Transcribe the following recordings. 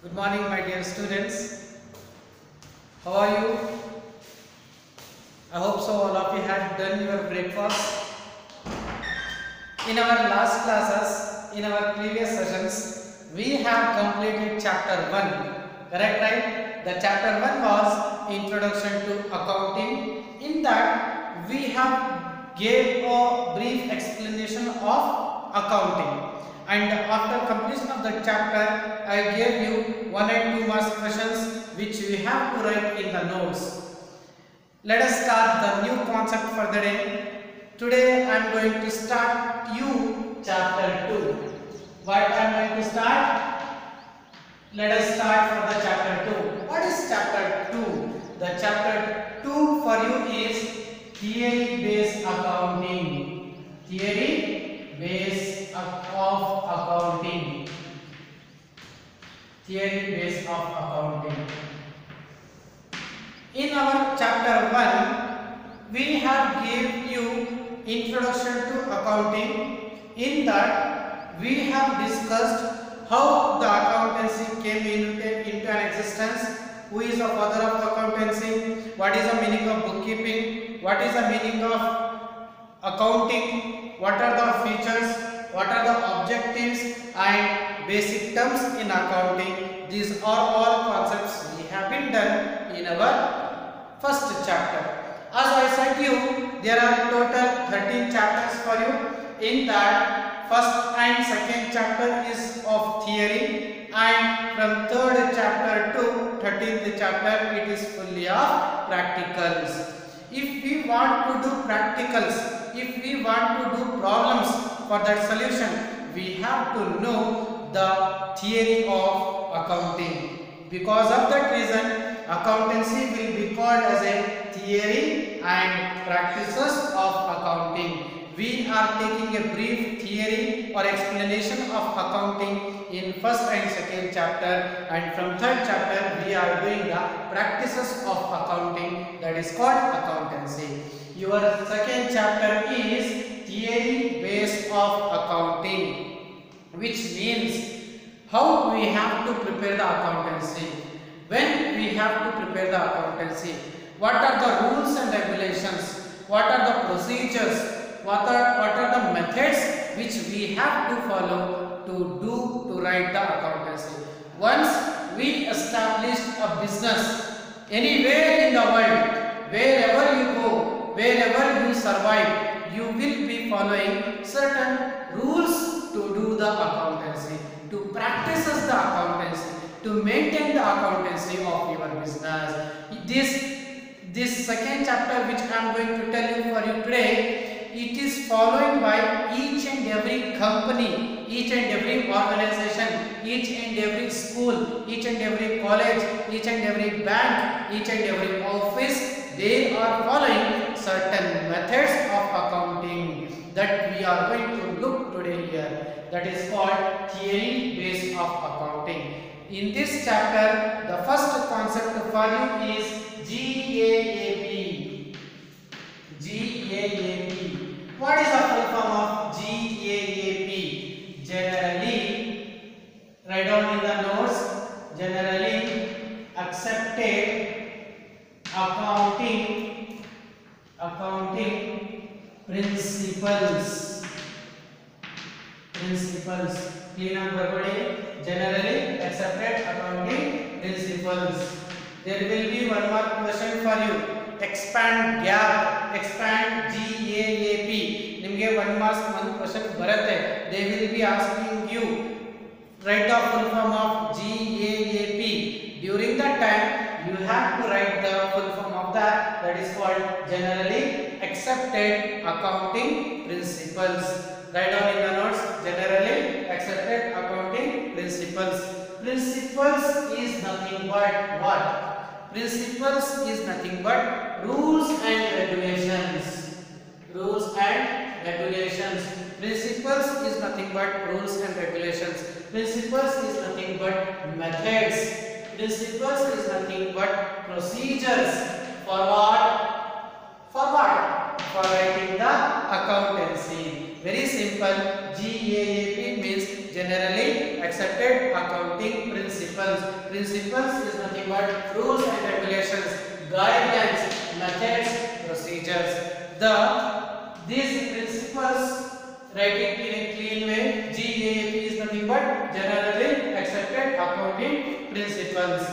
Good morning, my dear students. How are you? I hope so. All of you had done your breakfast. In our last classes, in our previous sessions, we have completed chapter 1. Correct, right? The chapter 1 was Introduction to Accounting. In that, we have gave a brief explanation of accounting. And after completion of the chapter, I gave you 1 and 2 marks questions which we have to write in the notes. Let us start the new concept for the day. Today I am going to start you chapter 2. What I am going to start? Let us start for the chapter 2. What is chapter 2? The chapter 2 for you is theory based accounting. Theory based of accounting. Theory based of accounting. In our chapter 1, we have gave you introduction to accounting. In that, we have discussed how the accountancy came into an existence, who is the father of accountancy, what is the meaning of bookkeeping, what is the meaning of accounting, what are the features, what are the objectives and basic terms in accounting. These are all concepts we have been done in our first chapter. As I said you, there are total 13 chapters for you. In that, first and second chapter is of theory, and from third chapter to 13th chapter it is fully of practicals. If we want to do practicals, if we want to do problems for that solution, we have to know the theory of accounting. Because of that reason, accountancy will be called as a theory and practices of accounting. We are taking a brief theory or explanation of accounting in first and second chapter, and from third chapter we are doing the practices of accounting, that is called accountancy. Your second chapter is theory based of accounting, which means how we have to prepare the accountancy. When we have to prepare the accountancy, what are the rules and regulations, what are the procedures, what are the methods which we have to follow to write the accountancy. Once we establish a business anywhere in the world, wherever you go, wherever you survive, you will be following certain rules to do the accountancy, to practice the accountancy, to maintain the accountancy of your business. This second chapter which I am going to tell you for you today, it is followed by each and every company, each and every organization, each and every school, each and every college, each and every bank, each and every office. They are following certain methods of accounting that we are going to look today here. That is called theory based of accounting. In this chapter, the first concept for you is GAAP. GAAP. What is the full form of GAAP? Generally, write down in the notes, generally accepted accounting principles. Clean and verbally, generally accepted accounting principles. There will be one more question for you. Expand gap, expand GAAP. ನಿಮಗೆ 1 marks one question ಬರುತ್ತೆ. They will be asking you write the full form of GAAP. During that time you have to write the full form of that is called generally accepted accounting principles. Write down in the notes, generally accepted accounting principles. Principles is nothing but what? Principles is nothing but rules and regulations. Rules and regulations. Principles is nothing but rules and regulations. Principles is nothing but methods. Principles is nothing but procedures. For what? For what? For writing the accountancy. Very simple. GAAP means generally accepted accounting principles. Principles is nothing but rules and regulations, guidelines, methods, procedures. These principles, write it in a clean way. GAAP is nothing but generally accepted accounting principles.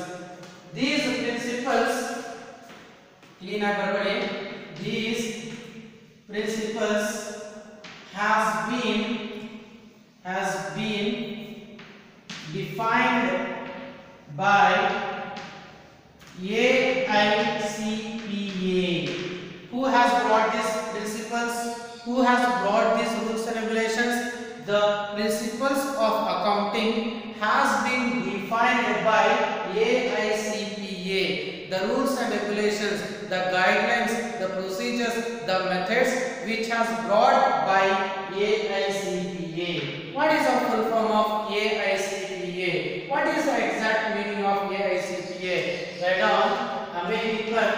These principles, clean up. These principles has been defined by AICPA. Who has brought these principles? Who has brought these rules and regulations? The principles of accounting has been defined by AICPA. The rules and regulations, the guidelines, the procedures, the methods which has brought by AICPA. What is the full form of AICPA? What is the exact meaning of AICPA? Write down American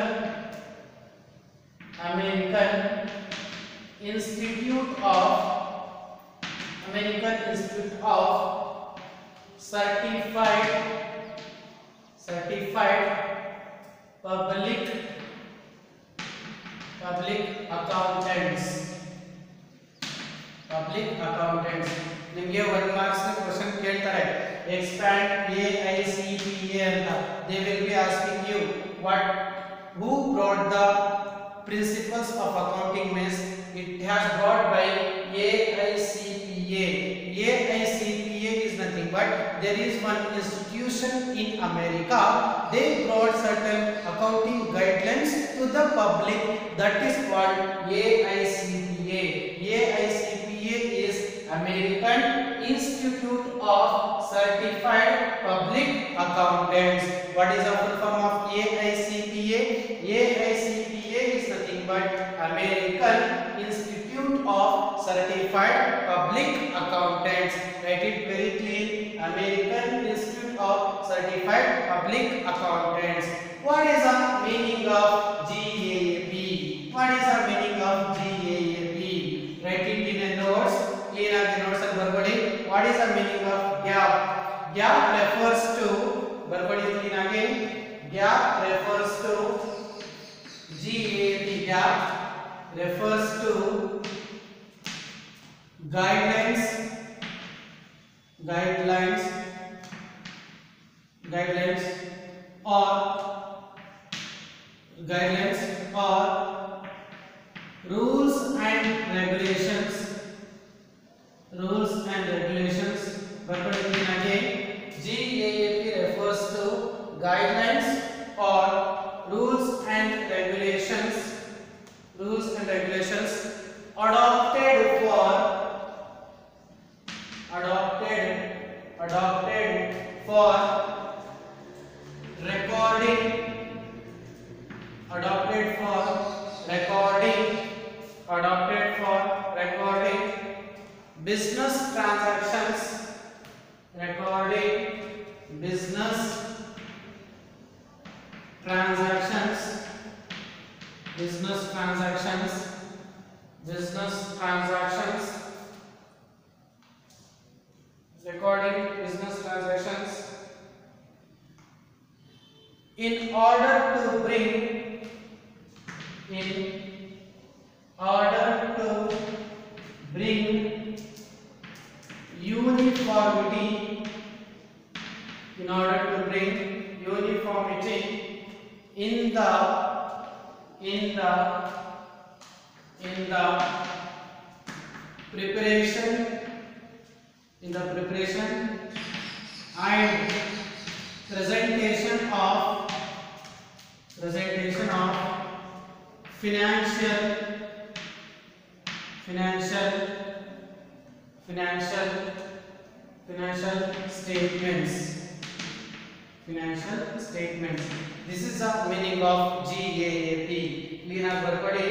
Institute of Certified Public accountants. ನಿಮಗೆ 1 marks question ಕೇಳ್ತಾರೆ. Expand AICPA ಅಂತ. They will be asking you who brought the principles of accounting means it has brought by AICPA. AICPA is nothing but there is one institution in America. They brought certain accounting guidelines to the public, that is called AICPA. AICPA is American Institute of Certified Public Accountants. What is the full form of AICPA? AICPA is nothing but American Institute of Certified Public Accountants. Write it very clean. American Institute of Certified Public Accountants. What is the meaning of GAAP? What is the meaning of GAAP? Write it in a notes. Clean up the notes and verbally. What is the meaning of GAAP? GAAP refers to, verbally clean again. GAAP refers to GAAP refers to guidelines or rules and regulations. Verbally clean again. GAAP refers to guidelines or rules and regulations adopted for recording business transactions, in order to bring uniformity in the preparation and presentation of financial statements. This is the meaning of GAAP. Clean up verbally.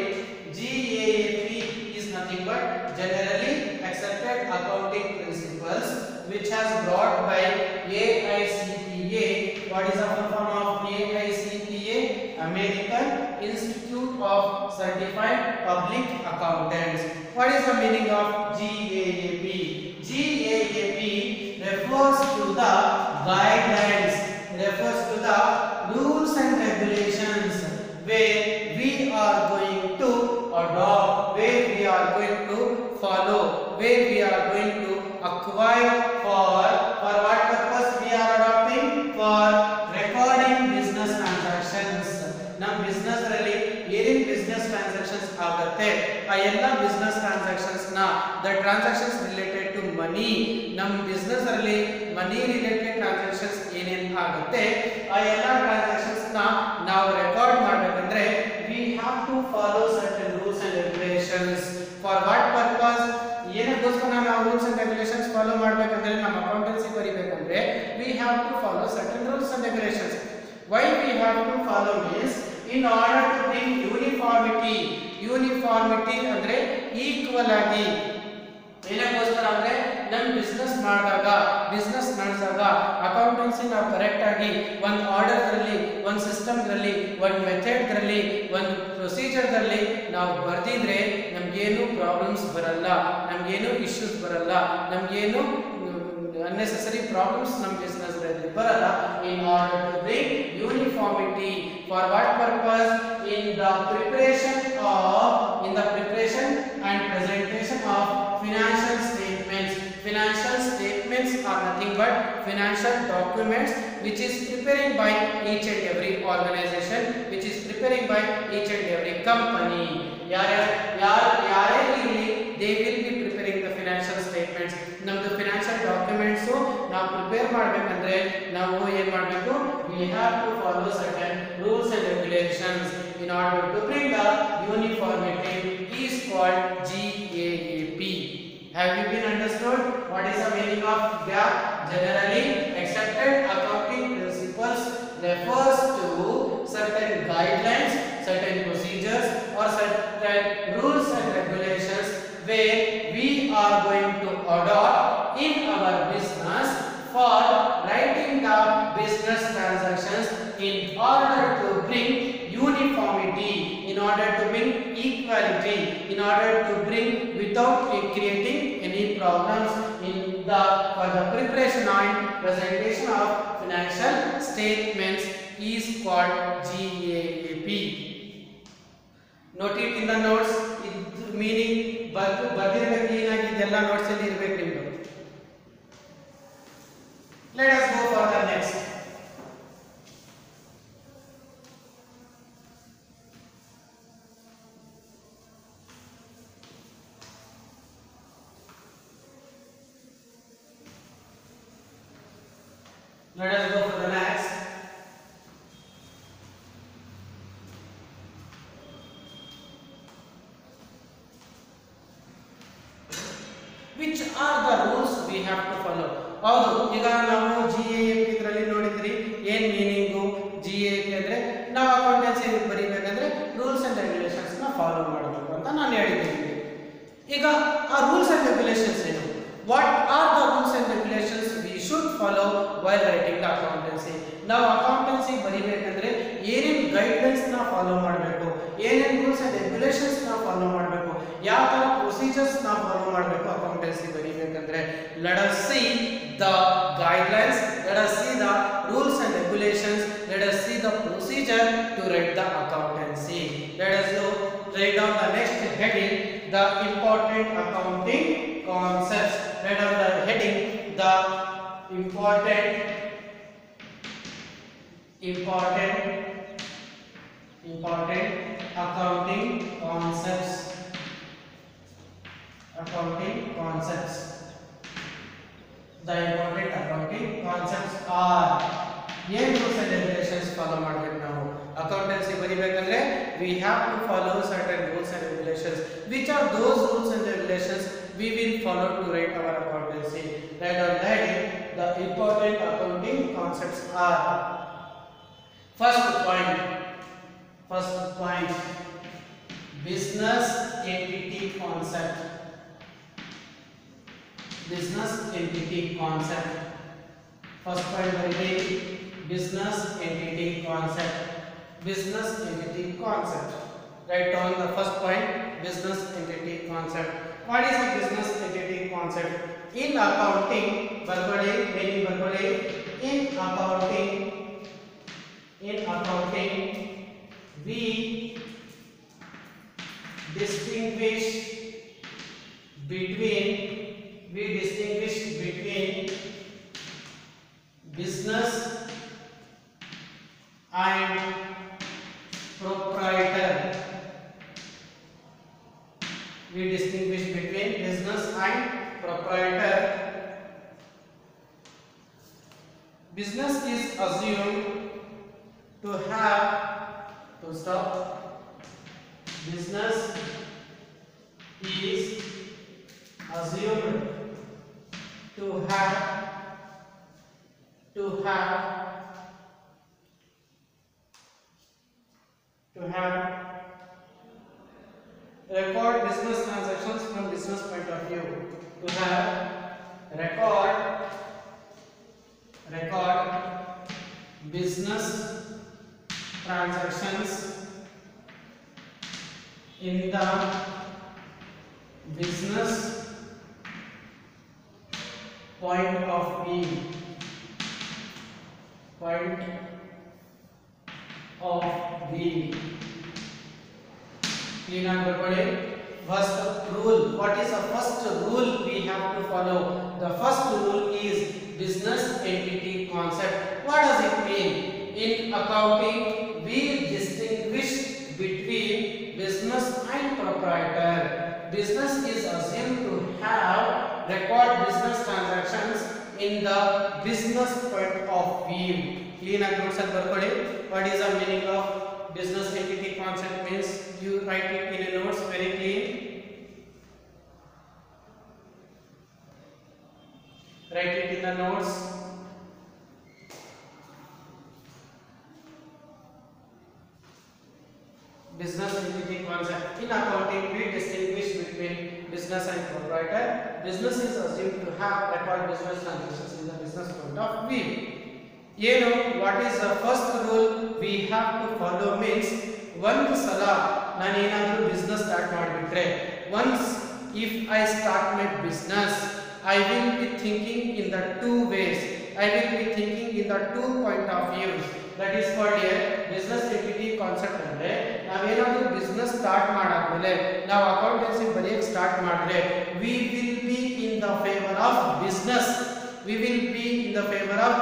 GAAP is nothing but generally accepted accounting principles which has brought by AICPA. What is the full form of AICPA? American Institute of Certified Public Accountants. What is the meaning of GAAP? GAAP refers to the guidelines, refers to the rules and regulations where we are going to adopt, where we are going to follow, where we are going to acquire for what purpose we are adopting? For recording business transactions. ನಮ್ಮ business ರಲ್ಲಿ ಏನೇನ್ business transactions ಆಗುತ್ತೆ ಆ ಎಲ್ಲ business transactions ನ the transactions related to ಮನಿ, ನಮ್ಮ business ರಲ್ಲಿ ಮನಿ related transactions ಏನೇನ್ ಆಗುತ್ತೆ ಆ ಎಲ್ಲ ಟ್ರಾನ್ಸಾಕ್ಷನ್ಸ್ ನ ನಾವು ರೆಕಾರ್ಡ್ ಮಾಡಬೇಕಂದ್ರೆ we have to follow certain rules and regulations. For what purpose? ಏನಕ್ಕೋಸ್ಕರ ನಾವು ರೂಲ್ಸ್ ಅಂಡ್ ರೆಗ್ಯುಲೇಷನ್ಸ್ ಫಾಲೋ ಮಾಡಬೇಕಂದ್ರೆ ನಮ್ಮ ಅಕೌಂಟೆನ್ಸಿ ಬರಿಬೇಕಂದ್ರೆ we have to follow certain rules and regulations. Why we have to follow means in order to bring uniformity. Uniformity ಅಂದ್ರೆ equal ಆಗಿ. ಏನಕ್ಕೋಸ್ಕರ ಅಂದ್ರೆ ನಮ್ಮ business ಮಾಡಿದಾಗ, ಬಿಸ್ನೆಸ್ ನಡೆಸಿದಾಗ ಅಕೌಂಟೆನ್ಸಿ ನಾವು ಕರೆಕ್ಟ್ ಆಗಿ ಒಂದು ಆರ್ಡರ್ ದಲ್ಲಿ, ಒಂದು ಸಿಸ್ಟಮ್ ದಲ್ಲಿ, ಒಂದು ಮೆಥಡ್ ದಲ್ಲಿ, ಒಂದು ಪ್ರೊಸೀಜರ್ ದಲ್ಲಿ ನಾವು ಬರ್ದಿದ್ರೆ ನಮಗೇನು ಪ್ರಾಬ್ಲಮ್ಸ್ ಬರಲ್ಲ, ನಮಗೇನು ಇಶ್ಯೂಸ್ ಬರಲ್ಲ, ನಮಗೇನು unnecessary problems ನಮ್ಮ business ಗಳಲ್ಲಿ ಬರಲ್ಲ. In order to bring uniformity, for what purpose? In the preparation and presentation of financial statements. Financial statements are nothing but financial documents which is preparing by each and every organization, which is preparing by each and every company. ಯಾರೇ ಇರಲಿ, they will be preparing the financial statements. ನಮ್ದು financial documents ನಾವು prepare ಮಾಡಬೇಕಂದ್ರೆ ನಾವು ಏನು ಮಾಡಬೇಕು? we have to follow certain rules and regulations in order to bring the uniformity is called GAAP. Have you been understood what is the meaning of GAAP? Generally accepted accounting principles refers to certain guidelines, certain procedures or certain rules and regulations where we are going to adopt in our business for writing the business transactions in order to bring uniformity, in order to bring equality, in order to bring without creating any problems in the for the preparation and presentation of financial statements is called GAAP. Note it in the notes. Meaning ಬರ್ದಿರಬೇಕು, ಏನಾಗಿ ಇದೆಲ್ಲ notes ಅಲ್ಲಿ ಇರಬೇಕು ನಿಮ್ದು. Let us go for the next. Let us go for the next. Which are the rules we have to follow? ಹೌದು, ಈಗ ನಾವು GAAP ಇದರಲ್ಲಿ ನೋಡಿದ್ರಿ ಏನ್ ಮೀನಿಂಗು. GAAP ಅಂದ್ರೆ ನಾವು ಅಕೌಂಟೆನ್ಸಿ ಬರೀಬೇಕಂದ್ರೆ ರೂಲ್ಸ್ ಅಂಡ್ ರೆಗ್ಯುಲೇಷನ್ಸ್ ನ ಫಾಲೋ ಮಾಡಬೇಕು ಅಂತ ನಾನು ಹೇಳಿದ್ದೀನಿ. ಈಗ ಆ ರೂಲ್ಸ್ ಅಂಡ್ ರೆಗ್ಯುಲೇಷನ್ಸ್ ಏನು? What are the rules and regulations we should follow while writing the accountancy? ನಾವು ಅಕೌಂಟೆನ್ಸಿ ಬರೀಬೇಕಂದ್ರೆ ಏನೇನು ಗೈಡ್ಲೈನ್ಸ್ ನ ಫಾಲೋ ಮಾಡಬೇಕು, ಏನೇನು ರೂಲ್ಸ್ ಅಂಡ್ ರೆಗ್ಯುಲೇಷನ್ಸ್ ನ ಫಾಲೋ ಮಾಡಬೇಕು, ಯಾವ ತರ ಪ್ರೊಸೀಜರ್ಸ್ ನ ಫಾಲೋ ಮಾಡಬೇಕು accountancy ಬರೀಬೇಕಂದ್ರೆ. Let us see the guidelines, let us see the rules and regulations, let us see the procedure to write the accountancy. Let us write down the next heading, the important accounting concepts. Write down the heading, the important accounting concepts. The important accounting concepts are ಏನ್ rules and regulations follow ಮಾಡಬೇಕು ನಾವು accountancy ಬರೀಬೇಕಂದ್ರೆ we have to follow certain rules and regulations. Which are those rules and regulations we will follow to write our accountancy? Write down the heading, the important accounting concepts are. First point, business entity concept. Business entity concept. First point very business entity concept. Business entity concept. Write down the first point, business entity concept. What is a business entity concept? In accounting, ಬರ್ಕೊಳ್ಳಿ meaning ಬರ್ಕೊಳ್ಳಿ. In accounting, we distinguish between business and proprietor. We distinguish between business and proprietor. Business is assumed to have business is assumed to have record business transactions from business point of view. To have record business transactions in the business point of view. Clean and ಬರ್ಕೊಳ್ಳಿ. First rule. What is the first rule we have to follow? The first rule is business entity concept. What does it mean? In accounting, we distinguish between business and proprietor. Business is assumed to have record business transactions in the business point of view. Clean and notes and ಬರ್ಕೊಳ್ಳಿ. What is the meaning of business entity concept means? You write it in a notes very clean. Write it in the notes. Business entity concept. In accounting, we distinguish between business and proprietor. Business is assumed to have record business transactions in the business point of view. What is the first rule we have to follow means, ಒಂದು ಸಲ ನಾನು ಏನಾದರೂ business start ಮಾಡಿಬಿಟ್ರೆ, once if I start my business, I will be thinking in the two ways. I will be thinking in the two point of views. That is called here business entity concept. ಅಂದ್ರೆ ನಾವೇನಾದರೂ business start ಮಾಡಾದ್ಮೇಲೆ ನಾವು accountancy ಬರೆಯಕ್ಕೆ start ಮಾಡಿದ್ರೆ, we will be in the favor of business. We will be in the favor of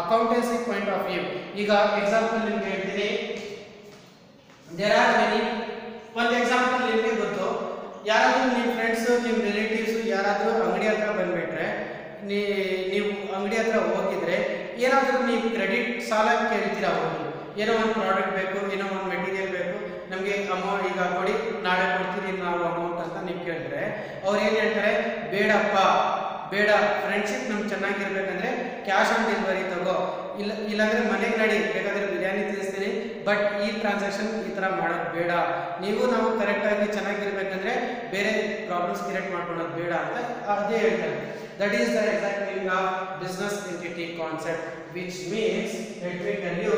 accountancy point of view. ಈಗ example ನಿಮಗೆ ಹೇಳ್ತೀನಿ. There are many. ಒಂದು example ನಿಮಗೆ ಗೊತ್ತು, ಯಾರಾದರೂ ನಿಮ್ಮ ಫ್ರೆಂಡ್ಸ್, ನಿಮ್ಮ ರಿಲೇಟಿವ್ಸ್ ಯಾರಾದರೂ ಅಂಗಡಿ ಹತ್ರ ಬಂದ್ಬಿಟ್ರೆ, ನೀವು ಅಂಗಡಿ ಹತ್ರ ಹೋಗಿದ್ರೆ ಏನಾದರೂ ನೀವು ಕ್ರೆಡಿಟ್ ಸಾಲ ಕೇಳ್ತೀರಾ. ಹೋಗಿ ಏನೋ ಒಂದು ಪ್ರಾಡಕ್ಟ್ ಬೇಕು, ಏನೋ ಒಂದು ಮೆಟೀರಿಯಲ್ ಬೇಕು, ನಮಗೆ ಅಮೌಂಟ್ ಈಗ ಕೊಡಿ, ನಾಳೆ ಕೊಡ್ತೀರಿ ನಾವು ಅಮೌಂಟ್ ಅಂತ ನೀವು ಕೇಳಿದ್ರೆ, ಅವ್ರು ಏನು ಹೇಳ್ತಾರೆ, ಬೇಡ, ಫ್ರೆಂಡ್ಶಿಪ್ ನಮ್ಗೆ ಚೆನ್ನಾಗಿರ್ಬೇಕಂದ್ರೆ ಕ್ಯಾಶ್ ಆನ್ ಡೆಲಿವರಿ ತಗೋ, ಇಲ್ಲಾಂದ್ರೆ ಮನೆಗೆ ನಡಿ, ಬೇಕಾದ್ರೆ ಬಿರಿಯಾನಿ ತಿನ್ನಿಸ್ತೀನಿ, ಬಟ್ ಈ ಟ್ರಾನ್ಸಾಕ್ಷನ್ ಈ ಥರ ಮಾಡೋದು ಬೇಡ, ನಾವು ಕರೆಕ್ಟಾಗಿ ಚೆನ್ನಾಗಿರ್ಬೇಕಂದ್ರೆ ಬೇರೆ ಪ್ರಾಬ್ಲಮ್ಸ್ ಕ್ರಿಯೇಟ್ ಮಾಡ್ಕೊಳ್ಳೋದು ಬೇಡ ಅಂತ ಅದೇ ಹೇಳ್ತಾರೆ. That is the exact meaning of business entity concept, which means let me tell you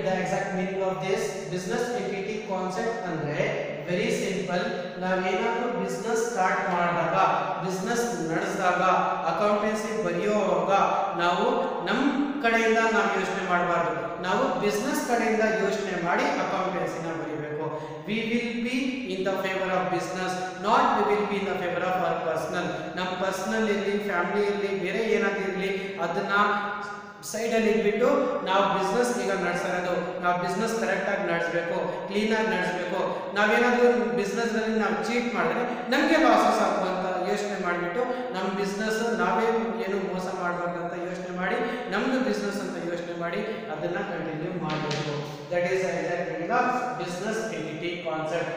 the exact meaning of this business entity concept. ಅಂದ್ರೆ ವೆರಿ ಸಿಂಪಲ್, ನಾವೇನಾದರೂ ಬಿಸ್ನೆಸ್ ಸ್ಟಾರ್ಟ್ ಮಾಡಿದಾಗ, ಬಿಸ್ನೆಸ್ ನಡೆಸಿದಾಗ, ಅಕೌಂಟೆನ್ಸಿ ಬರೆಯುವಾಗ ನಾವು ನಮ್ಮ ಕಡೆಯಿಂದ ನಾವು ಯೋಚನೆ ಮಾಡಬಾರ್ದು, ನಾವು ಬಿಸ್ನೆಸ್ ಕಡೆಯಿಂದ ಯೋಚನೆ ಮಾಡಿ ಅಕೌಂಟೆನ್ಸಿನ ಬರೀಬೇಕು. we will be in the favor of business, not we will be in the favor of our personal. ನಮ್ಮ ಪರ್ಸನಲ್ ಇರಲಿ, ಫ್ಯಾಮಿಲಿ ಇರಲಿ, ಬೇರೆ ಏನಾದರೂ ಇರಲಿ, ಅದನ್ನ ಸೈಡಲ್ಲಿ ಇಟ್ಬಿಟ್ಟು ನಾವು ಬಿಸ್ನೆಸ್ ಈಗ ನಡೆಸಿರೋದು, ನಾವು ಬಿಸ್ನೆಸ್ ಕರೆಕ್ಟಾಗಿ ನಡೆಸಬೇಕು, ಕ್ಲೀನಾಗಿ ನಡೆಸಬೇಕು. ನಾವೇನಾದರೂ ಬಿಸ್ನೆಸ್ನಲ್ಲಿ ನಾವು ಚೀಟ್ ಮಾಡಿದ್ರೆ ನಮಗೆ ಲಾಸಸ್ ಆಗುವಂತ ಯೋಚನೆ ಮಾಡಿಬಿಟ್ಟು ನಮ್ಮ ಬಿಸ್ನೆಸ್ ನಾವೇ ಏನು ಮೋಸ ಮಾಡಬಾರ್ದು ಅಂತ ಯೋಚನೆ ಮಾಡಿ, ನಮ್ಮದು ಬಿಸ್ನೆಸ್ ಅಂತ ಯೋಚನೆ ಮಾಡಿ ಅದನ್ನು ಕಂಟಿನ್ಯೂ ಮಾಡಬೇಕು. That is the exact meaning of business entity concept.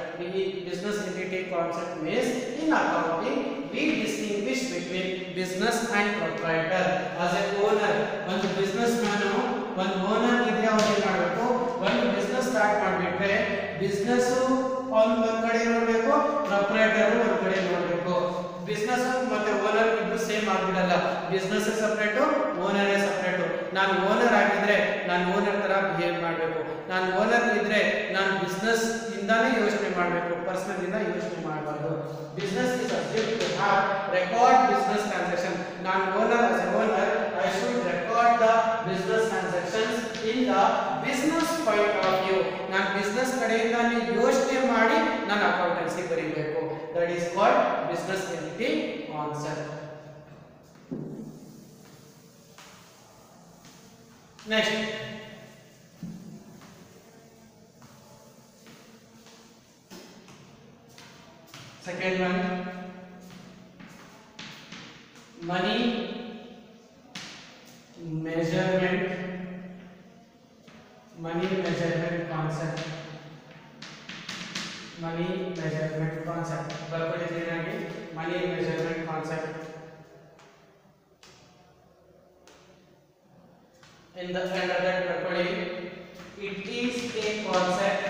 Business entity concept means in accounting we distinguish between business and proprietor. As a owner, ಒಂದು ಬಿಸ್ನೆಸ್ ಮ್ಯಾನು, ಒಂದು ಓನರ್ ಇದ್ರೆ ಅವ್ರು ಏನು ಮಾಡಬೇಕು, ಒಂದು ಬಿಸ್ನೆಸ್ ಸ್ಟಾರ್ಟ್ ಮಾಡಿಬಿಟ್ರೆ ಬಿಸ್ನೆಸ್ ಒಂದು ಕಡೆ ನೋಡಬೇಕು, ಪ್ರೊಪ್ರೈಟರ್ ಒಂದು ಕಡೆ ನೋಡಬೇಕು. ಬಿಸ್ನೆಸ್ ಮತ್ತೆ ಓನರ್ ಇಬ್ರು ಸೇಮ್ ಆಗ್ಬಿಡಲ್ಲ, ಬಿಸ್ನೆಸ್ ಸೆಪರೇಟು, ಓನರೇ ಸೆಪರೇಟು. ನಾನು ಓನರ್ ಆಗಿದ್ದೆ ಇದ್ರೆ ನಾನು ಓನರ್ ತರ ಬಿಹೇವ್ ಮಾಡಬೇಕು. ನಾನು ಓನರ್ ಇದ್ರೆ ನಾನು ಬಿಸ್ನೆಸ್ ಇಂದಾನೇ ಯೋಚನೆ ಮಾಡಬೇಕು, ಪರ್ಸನಲ್ ಇಂದ ಯೋಚನೆ ಮಾಡಬಾರ್ದು. Business is object to have record business transaction. ನಾನು owner as a owner I should record the business transactions in the business point of view. ನಾನು ಬಿಸ್ನೆಸ್ ಕಡೆಯಿಂದ ಯೋಚನೆ ಮಾಡಿ ನಾನು ಅಕೌಂಟೆನ್ಸಿ ಬರೀಬೇಕು. That is called business entity concept. Next, second one, money measurement concept. Money measurement concept. ಬರ್ಕೊಟ್ಟಿದ್ದೀನಾಗಿ money measurement concept. In the end of that recording, it is a concept.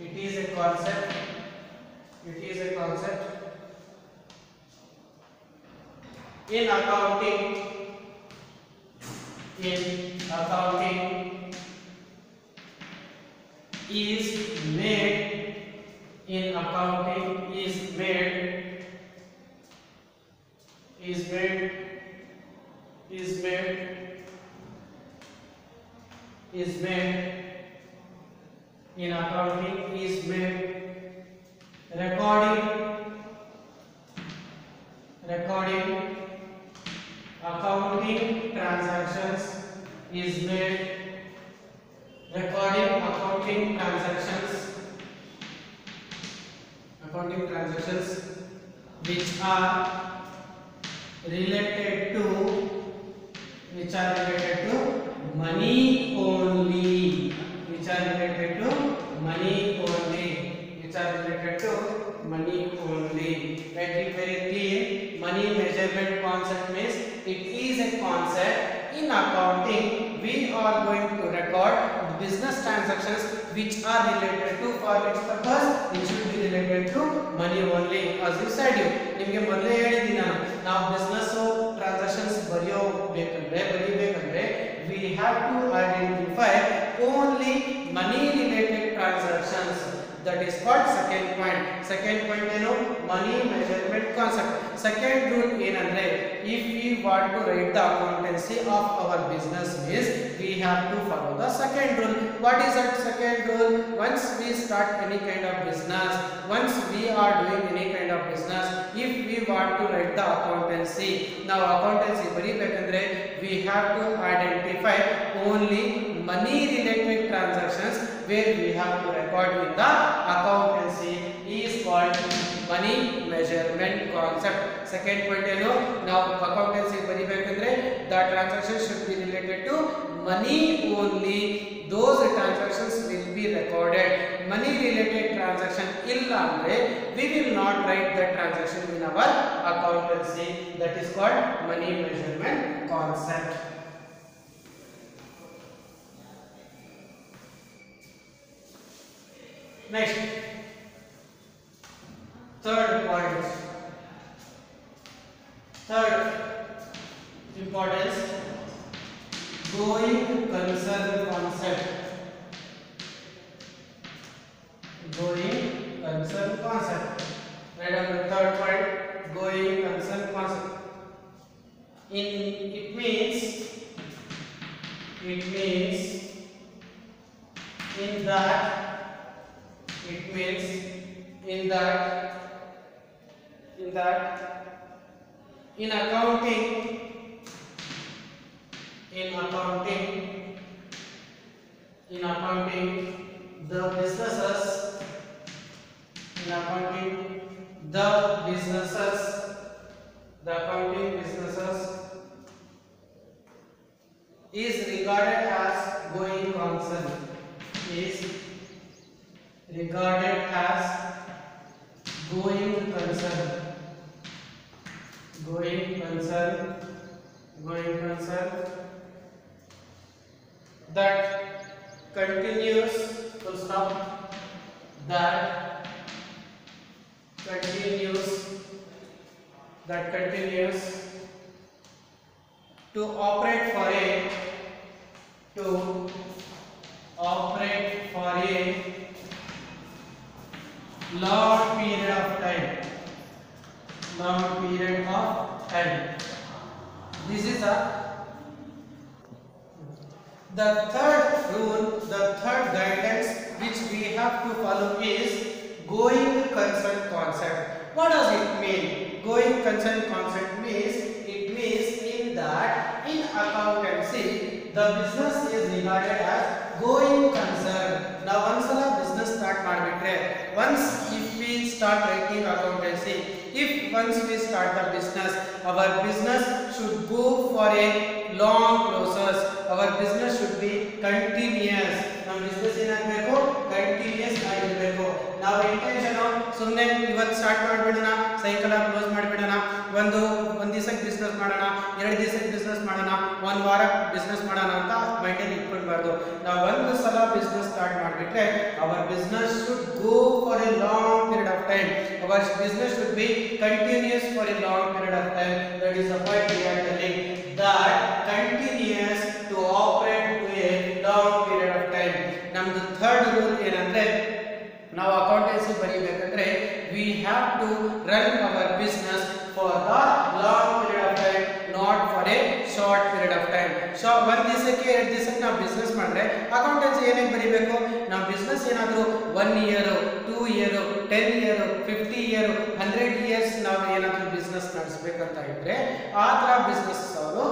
It is a concept. It is a concept in accounting. In accounting is made. In accounting is made. Is made. Is made. Is made in accounting is made recording accounting transactions is made recording accounting transactions which are related to money only, which are related to money only. Make it very clear. Money measurement concept means it is a concept in accounting. We are going to record business transactions which are related to, for which purpose it should be related to money only. As you said, ನಿಮಗೆ ಮೊದಲೇ ಹೇಳಿದ್ದೀನಿ ನಾವು business transactions ಬರೀಬೇಕಂದ್ರೆ we have to identify only money related transactions. That is called second point. Second point ಏನು money measurement concept. Second rule ಏನಂದ್ರೆ if we want to write the accountancy of our business means we have to follow the second rule. What is that second rule? Once we start any kind of business, once we are doing any kind of business, if we want to write the accountancy, now accountancy ಬರೀಬೇಕಂದ್ರೆ we have to identify only money related transactions where we have to record in the accountancy is called money measurement concept. Second point ಏನು ನಾವು accountancy ಬರೀಬೇಕಂದ್ರೆ the transaction should be related to money only. Those transactions will be recorded. Money related transaction illa andre we will not write the transaction in our accountancy. That is called money measurement concept. Next, third point. Third importance, going concern concept. Going concern concept. Right on the third point, going concern concept. It means in accounting the businesses is regarded as going concern. Is regarded as going concern. That continues full stop. That continues to operate for a to operate for a long period of time. Long period of time. This is the third rule, the third guidance which we have to follow is going concern concept. What does it mean? Going concern concept means, it means in that in accountancy the business is regarded as going concern. Now once a business start ಮಾಡಿಬಿಟ್ರೆ, once if we start writing accountancy, if once we start the business, our business should go for a long process. Our business should be continuous. ನಮ್ಮ business ಏನಾಗಬೇಕು? Continuous ಆಗಿರಬೇಕು. ನಾವು intention ಸುಮ್ಮನೆ ಇವತ್ತು start ಮಾಡಿಬಿಡೋಣ, ಸಾಯಂಕಾಲ close ಮಾಡಿಬಿಡೋಣ, ಒಂದು ದಿವಸಕ್ಕೆ ಬಿಸ್ನೆಸ್ ಮಾಡೋಣ, 2 ದಿವಸಕ್ಕೆ ಬಿಸ್ನೆಸ್ ಮಾಡೋಣ, 1 ವಾರ ಬಿಸ್ನೆಸ್ ಮಾಡೋಣ ಅಂತ ಮೈಂಡಲ್ಲಿ ಇಟ್ಕೊಳ್ಬಾರ್ದು. ನಾವು ಒಂದು ಸಲ ಬಿಸ್ನೆಸ್ ಸ್ಟಾರ್ಟ್ ಮಾಡಿಬಿಟ್ರೆ our business should go for a long period of time. Our business should be continuous for a long period of time. That is the point we are telling, that continuous to operate to a long period of time. ನಮ್ದು third rule ಏನಂದ್ರೆ, ನಾವು accountancy ಬರೀಬೇಕಂದ್ರೆ we have to run our business for the long period of time, not for a short period of time. So ಒಂದು ದಿವಸಕ್ಕೆ 2 ದಿವಸಕ್ಕೆ ನಾವು business ಮಾಡಿದ್ರೆ accountancy ಏನೇನು ಬರೀಬೇಕು? ನಾವು ಬಿಸ್ನೆಸ್ ಏನಾದರೂ 1 year 2 year 10 year 50 year 100 years ನಾವು ಏನಾದರೂ ಬಿಸ್ನೆಸ್ ನಡೆಸಬೇಕಂತ ಇದ್ರೆ ಆ ಥರ ಬಿಸ್ನೆಸ್ ಅವರು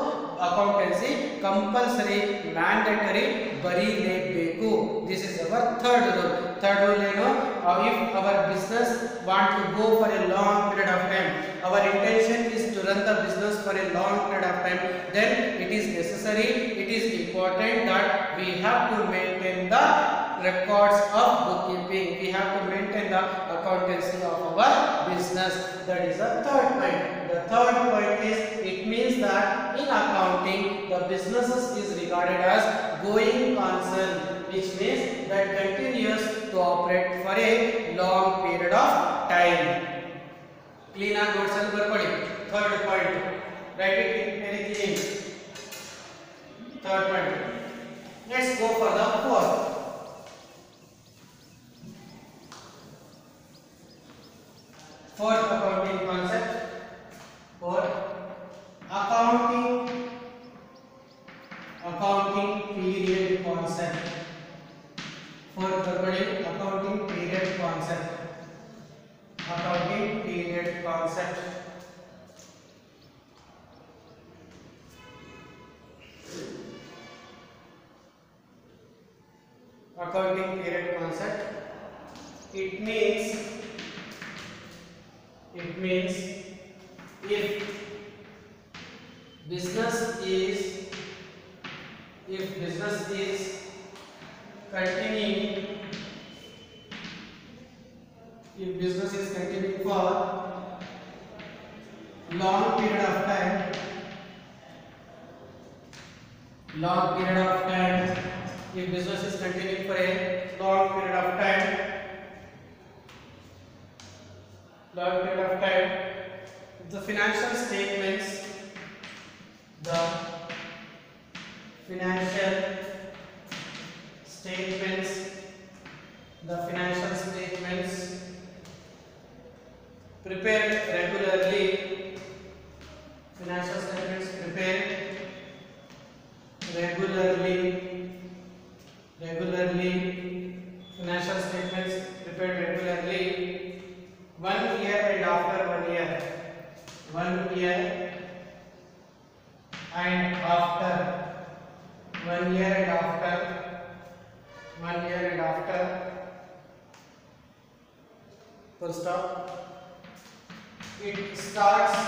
ಅಕೌಂಟೆನ್ಸಿ ಕಂಪಲ್ಸರಿ ಮ್ಯಾಂಡೇಟರಿ ಬರೀಲೇಬೇಕು. This is our third rule. Third rule ಏನು? if our business want to go for a long period of time, our intention is to run the business for a long period of time, then it is necessary, it is important that we have to maintain the records of bookkeeping. We have to maintain the accountancy of our business. That is the third point. The third point is, it means that in accounting the businesses is regarded as going concern, which means that continues to operate for a long period of time. Clean and good cell ಬರ್ಕೊಳ್ಳಿ. Third point. Write it very clean. Third point. Let's go for the fourth. Fourth accounting concept. Fourth, accounting period concept. Fourth, accounting period concept. Accounting period concept. Accounting period concept. It means if business is continuing for long period of time, if business is continuing for a long period of time, the financial statements prepared regularly, financial statements prepared regularly, financial statements prepared regularly, 1 year and after 1 year, 1 year and after 1 year and after 1 year and after, full stop. It starts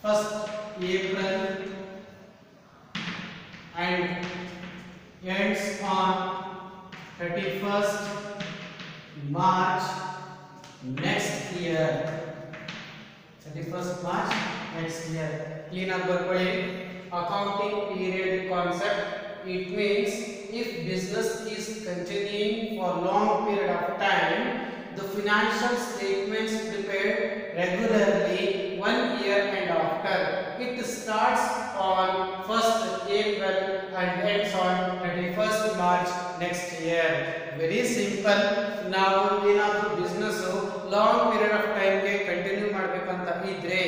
1st April and ends on 31st March next year. 31st March next year. Clean up ಬರ್ಕೊಳ್ಳಿ. Accounting period concept. It means if business is continuing for long period of time, the financial statements prepared regularly 1 year and after. It starts on 1st April and ends on 31st March next year. Very simple. ನಾವು ಏನಾದರೂ business long period of time ಗೆ continue ಮಾಡಬೇಕಂತ ಇದ್ರೆ,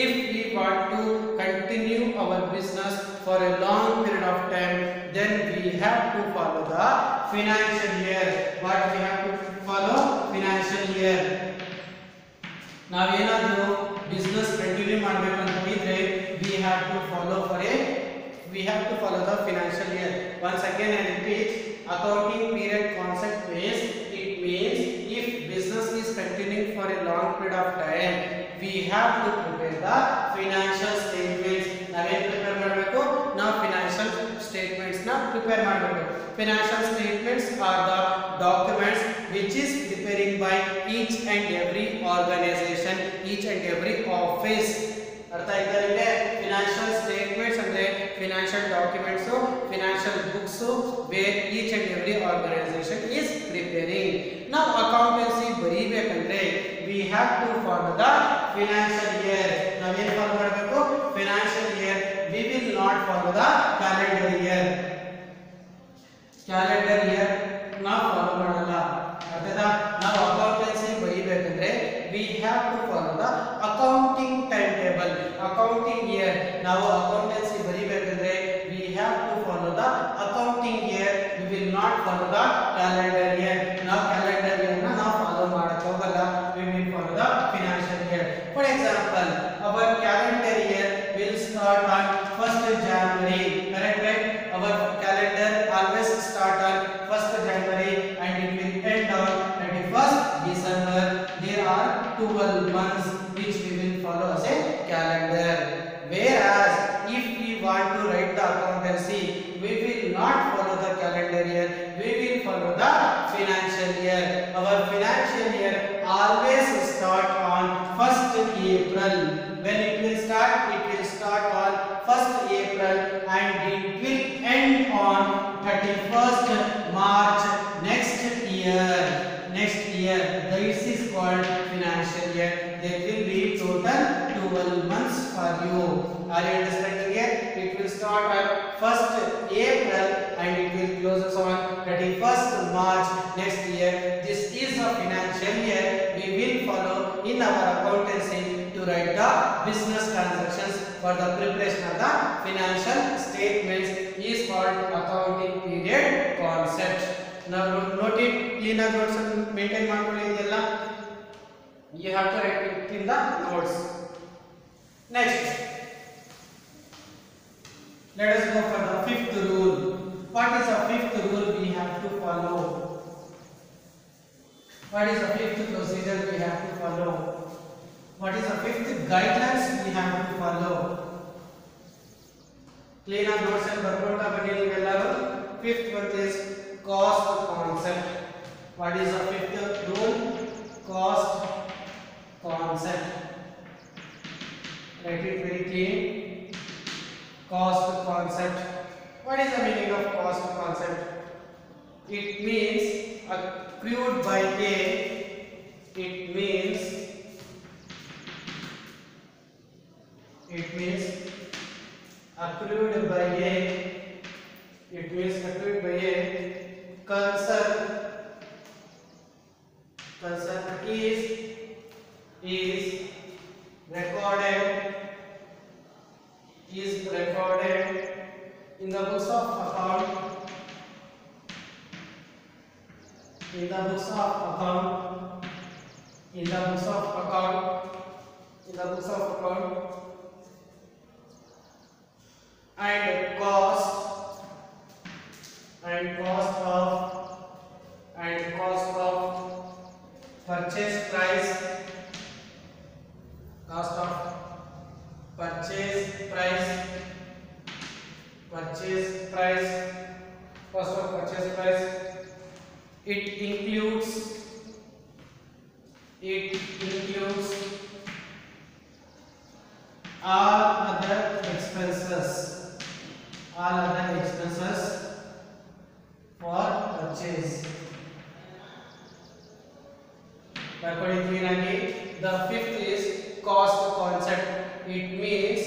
if we want to continue our business for a long period of time, then we have to follow the financial year. What we have to follow? Financial year. ನಾವೇನಾದರೂ business continue ಮಾಡಬೇಕಂತ ಇದ್ರೆ we have to follow the financial year. Once again I repeat, accounting period concept means, it means if business is continuing for a long period of time, we have to prepare the financial statements. ನಾವೇನು prepare ಮಾಡಬೇಕು? ನಾವು financial statements ನ prepare ಮಾಡಬೇಕು. Financial statements are the documents which is preparing by each and every organization, each and every office. ಅರ್ಥ ಆಯ್ತಾ ನಿಮಗೆ? Financial statements ಅಂದ್ರೆ financial documents, financial books where each and every organization is preparing. ನಾವು accountancy ಬರೀಬೇಕಂದ್ರೆ we have to follow the financial year. ನಾವೇನು follow ಮಾಡಬೇಕು? Financial year. we will not follow the calendar year. Calendar year ನಾವು follow ಮಾಡಲ್ಲ. ಅರ್ಥಾತ್ ನಾವು accountancy ಬರೀಬೇಕಂದ್ರೆ we have to follow the accounting timetable. accounting year ನಾವು accountancy ಬರೀಬೇಕಂದ್ರೆ we have to follow the accounting year. we will not follow the calendar year. ನಾವು calendar year ನ ನಾವು ಫಾಲೋ ಮಾಡಕ್ಕೆ ಹೋಗಲ್ಲ. we will follow the financial year. For example, our calendar year will start on 1st January. Correct, right? Our calendar always start on 1st January and it will end on 31st December. There are 12 months which we will follow as a calendar. Whereas if we want to write the accountancy, we will not follow the calendar year. We will follow the financial year. Our financial year always start on 1st April. When it will start? It will start on 1st April and it will end on 31st March next year. This is called financial year. There will be total 12 months for you. Are you understanding it? It will start on 1st April and it will close on 31st March next year. This is a financial year. We will follow in our accountancy to write the business transactions for the preparation of the financial statements is called accounting period concept. Now note it, clean notes maintain ಮಾಡ್ಕೊಳ್ಳಿ ಇದೆಲ್ಲ. You have to write it in the notes. Next, let us go for the 5th rule. What is the 5th rule we have to follow? What is the 5th procedure we have to follow? What is the 5th guidelines we have to follow? Clean up notes and ಬರ್ಕೊಂಡ ಬನ್ನಿ ನೀವೆಲ್ಲರೂ. 5th one is cost concept. What is the 5th rule? Cost concept. Write it very clean. Cost concept. What is the meaning of cost concept? It means accrued by A. It means accrued by A. It means accrued by A. Concern is recorded in the books of account. In the books of account and cost of purchase price, cost of purchase price, it includes all other expenses for purchase. The 5th is cost concept. It means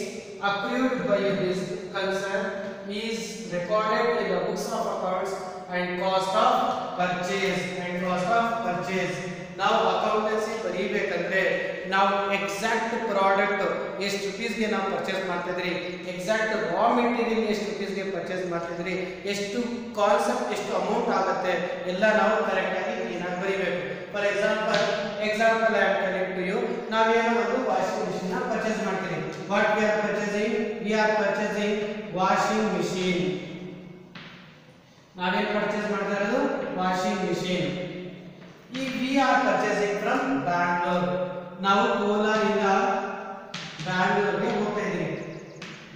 accrued by a business concern is recorded in the books of accounts and cost of purchase. ನಾವು accountancy ಬರೀಬೇಕಂದ್ರೆ ನಾವು exact product ಎಷ್ಟು ರುಪೀಸ್ಗೆ ನಾವು purchase ಮಾಡ್ತಿದ್ರಿ, exact raw material ಎಷ್ಟು ರುಪೀಸ್ಗೆ purchase ಮಾಡ್ತಿದ್ರಿ, ಎಷ್ಟು concept ಎಷ್ಟು amount ಆಗುತ್ತೆ ಎಲ್ಲ ನಾವು ಕರೆಕ್ಟಾಗಿ ಕ್ಲೀನಾಗಿ ಬರೀಬೇಕು. For example I am telling to you, ನಾವೇನೋ ಒಂದು ವಾಷಿಂಗ್ ಮಿಷಿನ್ ಪರ್ಚೇಸ್ ಮಾಡ್ತೀವಿ. What we are purchasing washing machine. ನಾವೇನು ಪರ್ಚೇಸ್ ಮಾಡ್ತಾ ಇರೋದು ವಾಷಿಂಗ್ ಮಿಷಿನ್. ಈ we are purchasing from Bangalore. ನಾವು ಕೋಲಾರಿಂದ ಬ್ಯಾಂಗ್ಳೂರ್ಗೆ ಹೋಗ್ತಾ ಇದ್ದೀವಿ.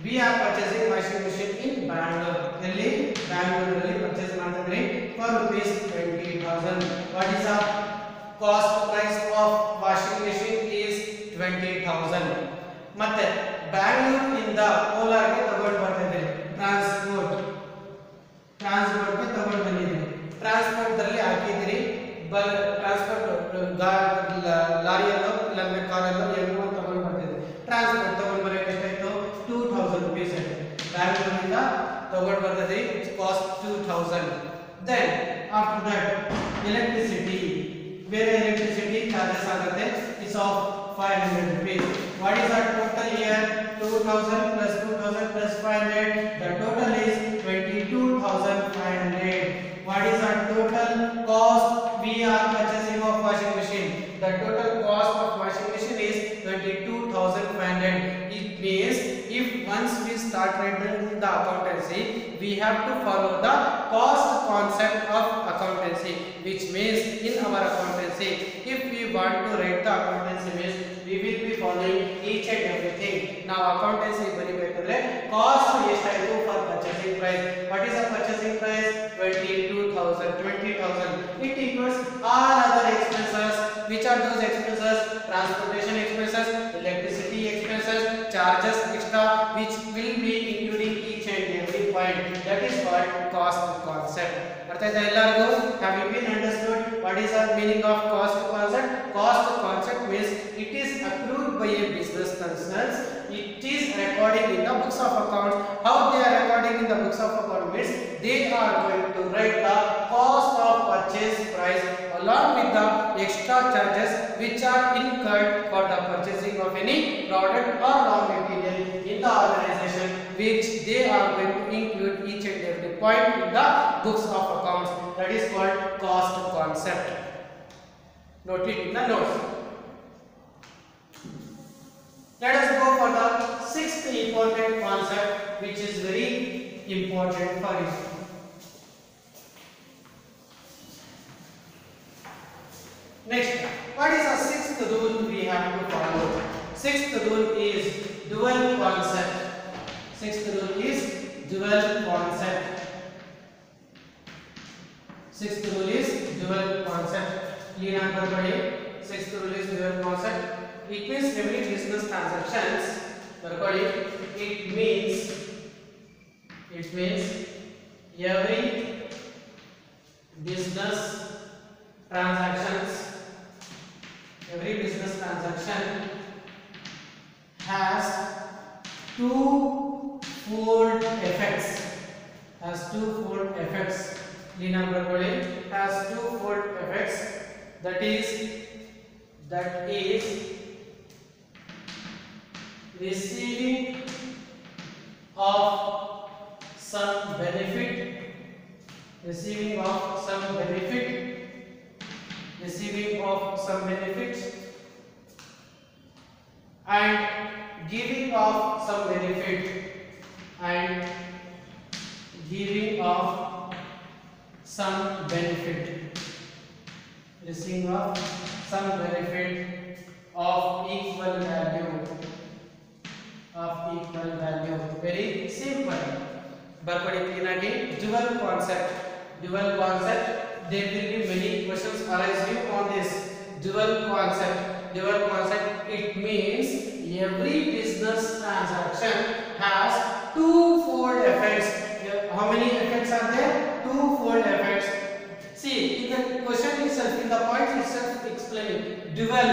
We are purchasing washing machine in Bangalore. ಎಲ್ಲಿ? ಬ್ಯಾಂಗ್ಳೂರಲ್ಲಿ ಪರ್ಚೇಸ್ ಮಾಡ್ತಾ ಇದ್ರಿ for rupees 20,000. What is the cost price of washing machine is 20,000. ಮತ್ತೆ ಬ್ಯಾಂಗ್ಳೂರಿಂದ ಕೋಲಾರ್ಗೆ ತಗೊಂಡು ಬರ್ತಾ ಇದ್ದೀರಿ. ಟ್ರಾನ್ಸ್ಪೋರ್ಟ್ಗೆ ತಗೊಂಡು ಬಂದಿದ್ದೀರಿ. ಟ್ರಾನ್ಸ್ಪೋರ್ಟ್ದಲ್ಲಿ ಹಾಕಿದ್ದೀರಿ. ಟ್ರಾನ್ಸ್ಪೋರ್ಟ್ ಲಾರಿಯಲ್ಲೋ ಇಲ್ಲಾಂದ್ರೆ ಕಾರಲ್ಲೋ ಏನೋ ತಗೊಂಡು ಬರ್ತಿದ್ರಿ. ಟ್ರಾನ್ಸ್ಪೋರ್ಟ್ ತಗೊಂಡು ಬರೋಕೆ ಎಷ್ಟಾಯ್ತು? 2,000 rupees ಆಯ್ತು. ಬ್ಯಾಂಗ್ಳೂರಿಂದ ತಗೊಂಡು ಬರ್ತಿದ್ರಿ, it's cost 2,000. Then after that electricity, ಬೇರೆ ಎಲೆಕ್ಟ್ರಿಸಿಟಿ ಚಾರ್ಜಸ್ ಆಗುತ್ತೆ, it's of 500 rupees. What is the total here? 2,000 plus 2,000 plus 500. The total is 22,500. What is the total cost we are purchasing of washing machine? The total cost of washing machine is 22,500. It means if once we start writing the accountancy, we have to follow the cost concept of accountancy, which means in our accountancy, if we want to write the accountancy means we will be following each and everything. Now accountancy ಬರಿಬೇಕಂದ್ರೆ cost ಎಷ್ಟಾಯಿತು for purchasing price. What is the purchasing price? 20,000. It includes all other expenses. Which are those expenses? Transportation expenses, electricity expenses, charges extra, which will be including each and every point. That is called cost concept. ಅರ್ಥ ಆಯ್ತಾ ಎಲ್ಲರಿಗೂ? Have you been understood what is the meaning of cost concept? Cost concept means it is accrued by a business concerns. It is recording in the books of accounts. How they are recording in the books of accounts means they are going to write the cost of purchase price along with the extra charges which are incurred for the purchasing of any product or raw material in the organization, which they are going to include each and every point in the books of accounts. That is called cost concept. Note it in the notes. Let us go for the sixth important concept, which is very important for you. Next, what is the sixth rule we have to follow? Sixth rule is dual concept. Sixth rule is dual concept. Sixth rule is dual concept. Clear everybody? Sixth rule is dual concept. It means every business transactions. Everybody, it means every business transactions. Every business transaction has twofold effects. Has twofold effects. Lina Barboli has twofold effects. That is receiving of some benefit. Receiving of some benefit and giving of some benefit receiving of some benefit of equal value. Very simple. Barcode cleanagi dual concept. There will be many questions arising on this dual concept. It means every business transaction has twofold effects. How many effects are there? Twofold effects. See, in the question itself, in the point itself explaining dual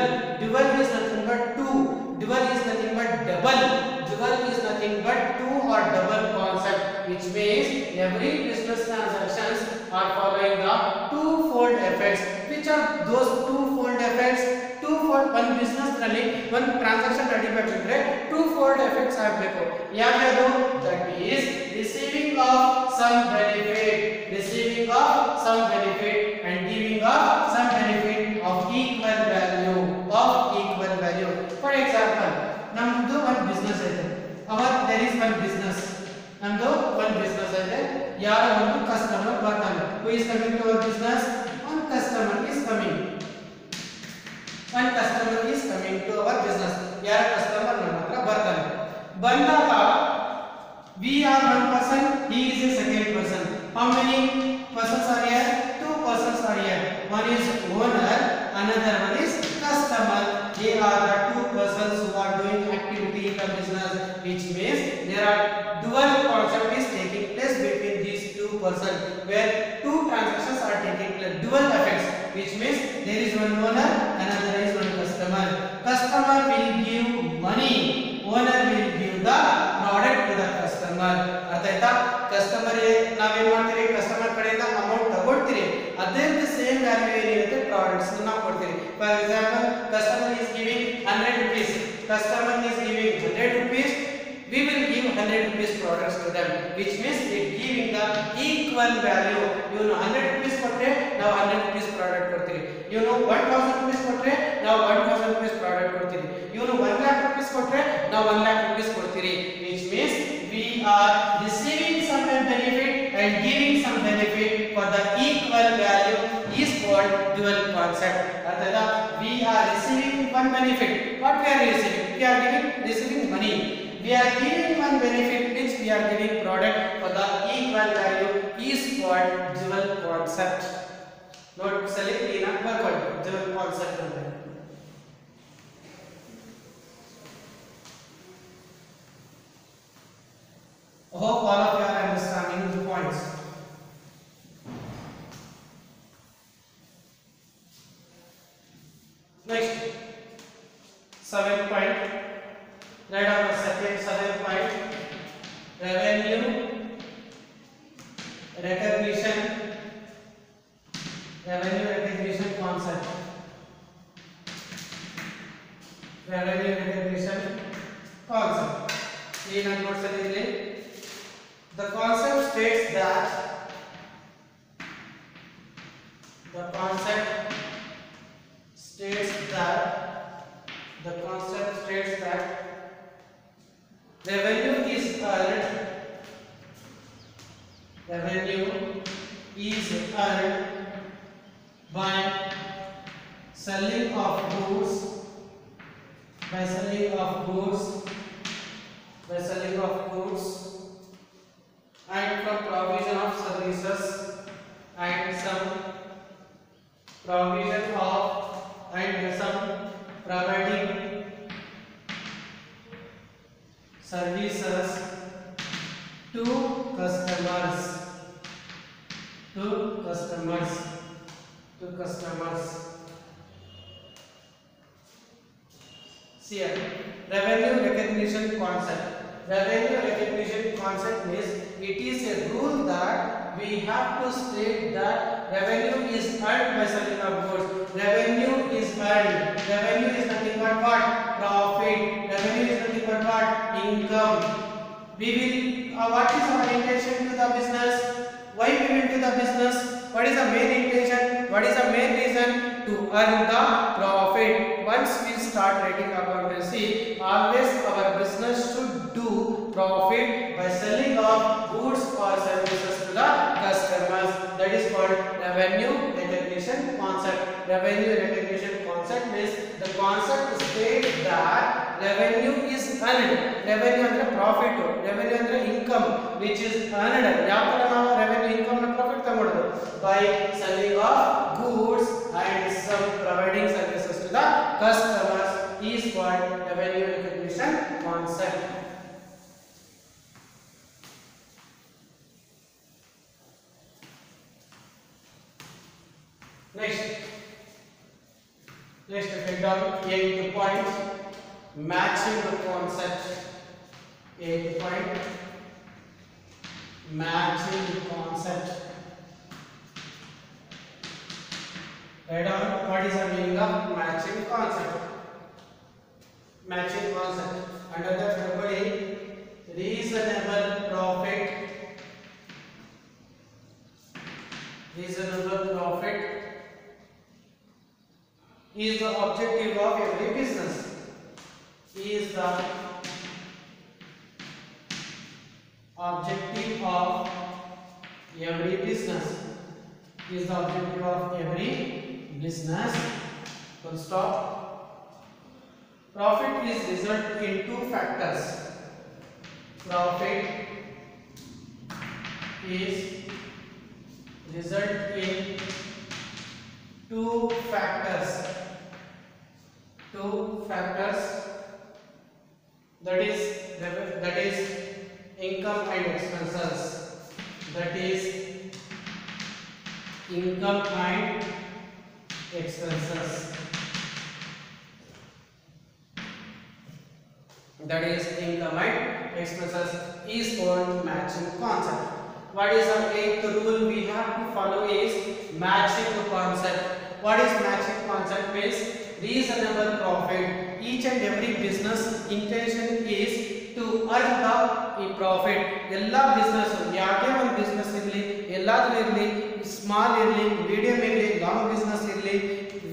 is nothing but two. Dual is nothing but double. Dual is nothing nothing but two or double concept, which means every business transactions are following the twofold effects. Which are those twofold effects? Twofold one business ನಲ್ಲಿ one transaction ನಡಿಬೇಕಂದ್ರೆ twofold effects ಆಗಬೇಕು. ಯಾವ್ಯಾವುದು? That is receiving of some benefit, receiving of some benefit and giving of some benefit of equal value, of equal value. For example, ನಮ್ದು ಒಂದು business ಇದೆ. there is one business. ನಮ್ದು ಒಂದು business ಇದೆ. ಯಾರೋ ಒಂದು ಕಸ್ಟಮರ್ ಬರ್ತಾನೆ. Who is coming to our business? One customer is coming. One customer is coming to our business. ಯಾರ ಕಸ್ಟಮರ್ ನಮ್ಮ ಹತ್ರ ಬರ್ತಾನೆ. ಬಂದಾಗ we are one person, he is a second person. How many persons are here? Two persons are here. One is owner, another one is customer. They are the two persons who are doing activity in the business, which means there are dual concept is taking place between these two persons, where two transactions are taking place, dual effects, which means there is one owner, another is one customer. Customer will give money, owner will give the product to the customer. ಅರ್ಥ ಆಯ್ತಾ? Customer ನಾವೇನ್ ಮಾಡ್ತೀರಿ? Customer ಕಡೆಯಿಂದ amount ತಗೊಳ್ತೀರಿ, ಅದೇ same value ಏನಿರುತ್ತೆ products ನಾವು ಕೊಡ್ತೀರಿ. For example, customer is giving 100 rupees, customer is giving 100 rupees, we will give 100 rupees products to them, which means it giving the equal value. You know 100 rupees ಕೊಟ್ರೆ ನಾವು 100 rupees product ಕೊಡ್ತೀರಿ. You know 1000 rupees ಕೊಟ್ರೆ ನಾವು 1000 rupees product ಕೊಡ್ತೀರಿ. You know 1 lakh rupees ಕೊಟ್ರೆ ನಾವು 1 lakh rupees ಕೊಡ್ತೀರಿ, which means we are receiving some benefit and giving some benefit for the equal value is called dual concept. Arthada, we are receiving one benefit. What we are receiving? We are receiving money. We are giving one benefit, which we are giving product for the equal value is called dual concept. Note select in a word dual concept. Hope all of you are understanding the points. Next, 7th point. Write down the second 7th point. Revenue recognition. Revenue recognition concept. Revenue recognition concept. The concept states that revenue is earned by selling of goods, and from provision of services and some provision of and some providing services to customers. See here, revenue recognition concept. Revenue recognition concept means it is a rule that we have to state that revenue is earned by selling of goods. Revenue is earned. Revenue is nothing but what? Profit. Revenue is nothing but what? Income. We will. What is our intention to the business? Why we will do the business? What is the main intention? What is the main reason? To earn the profit. Once we start writing accountancy, always our business should do profit by selling of goods or services to the customers. That is called revenue recognition concept. Revenue recognition concept means the concept states that revenue is earned. Revenue ಅಂದ್ರೆ profit. Revenue ಅಂದ್ರೆ income which is earned. ಯಾವ ತರ ನಾವು revenue income ನ profit ತಗೊಳ್ಳೋದು? By selling of goods and some providing services to the customers is called revenue recognition concept. Next take down 8 points. Matching the concept. 8th point, matching concept. Write down what is the meaning of matching concept. Matching concept. Under the category reasonable profit. Reasonable profit is the objective of every business. Is the objective of every business. Is the objective of every business. Full stop. Profit is result in two factors. Profit is result in two factors. Two factors. That is income and expenses. That is income and expenses. That is income and expenses is called matching concept. What is the eighth rule we have to follow is matching concept. What is matching concept means reasonable profit. Each and every business intention is to earn the profit. Ella business ಯಾಕೆ ಒಂದು business ಇರಲಿ, ಎಲ್ಲಾದ್ರೂ ಇರಲಿ, small ಇರಲಿ, medium ಇರಲಿ, long business ಇರಲಿ,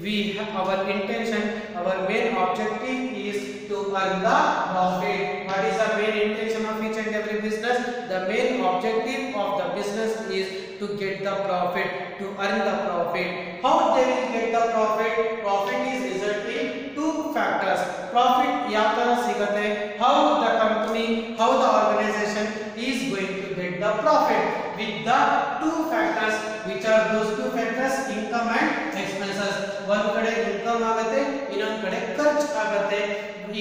we have our intention, our main objective is to earn the profit. What is the main intention of each and every business? The main objective of the business is to get the profit, to earn the profit. How they will get the profit? Profit is resulting two factors. Profit ಯಾತರ ಸಿಗುತ್ತೆ, how the company, how the organization is going to get the profit with the two factors. Which are those two factors? Income and expenses. ಒಂದು ಕಡೆ income ಆಗುತ್ತೆ, ಇನ್ನೊಂದು ಕಡೆ ಖರ್ಚು ಆಗುತ್ತೆ.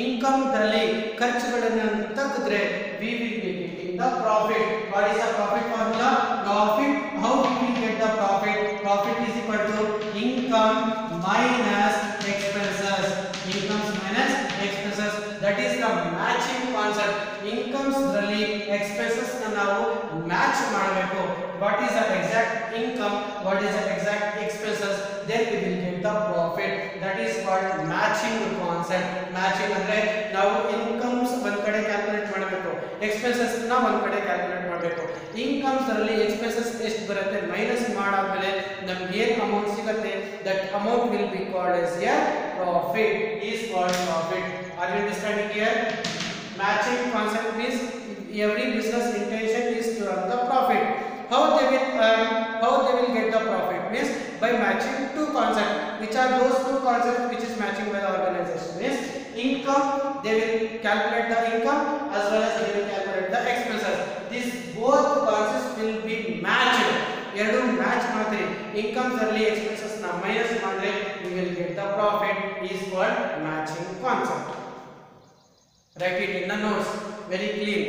Income ದಲ್ಲಿ ಖರ್ಚುಗಳನ್ನು ತೆಗೆದ್ರೆ we will be getting the profit. What is the profit formula? Profit, how we will get the profit? Profit is equal to income minus expenses. Incomes minus expenses. That is the matching concept. Incomes ದಲ್ಲಿ expenses na ನಾವು match ಮಾಡಬೇಕು. What is the exact income? What is the exact expenses? Then we will get the profit. That is called matching concept. Matching ಅಂದ್ರೆ ನಾವು incomes ಒಂದು ಕಡೆ calculate ಮಾಡಬೇಕು, expenses ನ ಒಂದು ಕಡೆ ಕ್ಯಾಲ್ಕುಲೇಟ್ ಮಾಡಬೇಕು. Incomes ರಲ್ಲಿ expenses ಎಷ್ಟು ಬರುತ್ತೆ ಮೈನಸ್ ಮಾಡಾದ್ಮೇಲೆ ನಮಗೆ ಏನು ಅಮೌಂಟ್ ಸಿಗುತ್ತೆ, that amount will be called as a profit. Is called profit. Are you understanding here? Matching concept means every business intention is to earn the profit. How they will earn, how they will get the profit means by matching two concepts. Which are those two concepts which is matching by the organization? Means income, they will calculate the income as well as they will calculate the expenses. These both concepts will be matched. ಎರಡು match ಮಾಡ್ತೀರಿ. Income ದಲ್ಲಿ expenses ನ minus ಮಾಡಿದ್ರೆ we will get the profit. Is called matching concept. Write it in the notes very clean.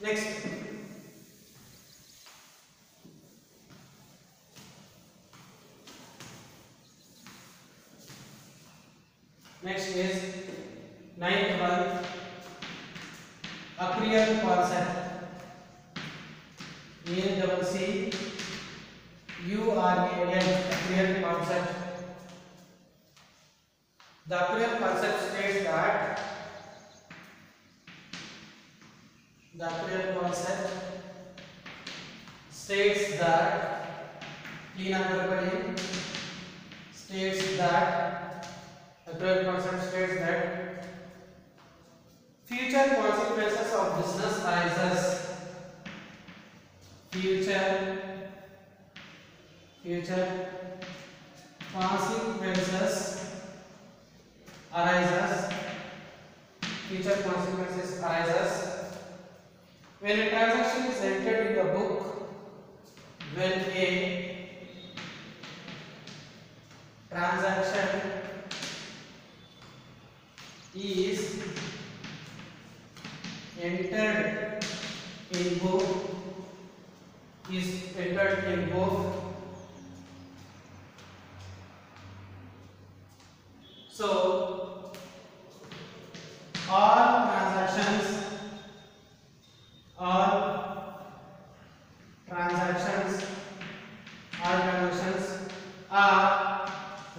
Next, is ninth one, accrual concept. ACCURAL, accrual concept. The accrual concept states that accrual concept states that future consequences of business arises. Future consequences arises when a transaction is entered in the book, when a transaction is entered in book So all transactions are